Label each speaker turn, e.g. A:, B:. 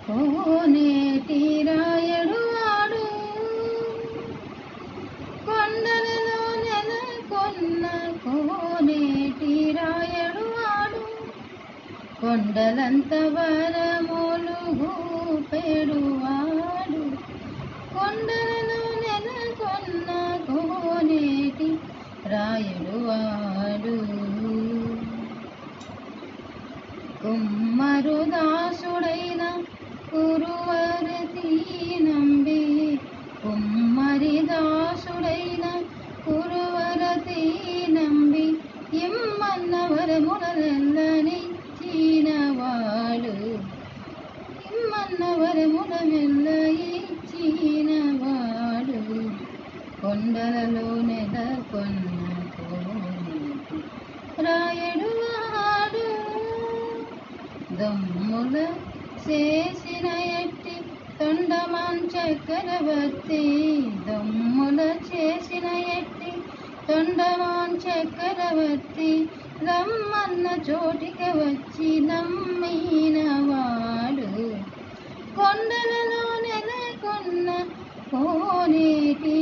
A: కోనేటి రాయడు వాడు కొండలలో నెలకొన్న కోనేటి రాయడు వాడు కొండలంత వరములు గూపెడు వాడు కొండలలో నెలకొన్న కోనేటి రాయడు వాడు కుమ్మరుదాసుడైన కురువరతి నంబి కుమ్మరిదాసుడైన కురువరతి నంబి ఇమ్మన్న వరములెల్లనిచ్చినవాడు ఇమ్మన్న వరములెల్ల ఇచ్చినవాడు కొండలలో నెలకొన్న కోనేటి రాయడు వాడు దమ్ముల చేసిన ఎట్టి తొండమాన్ చక్రవర్తి దమ్ముల చేసిన ఎట్టి తొండమాన్ చక్రవర్తి రమ్మన్న చోటికి వచ్చి నమ్మినవాడు కొండలలో నెలకొన్న కోనేటి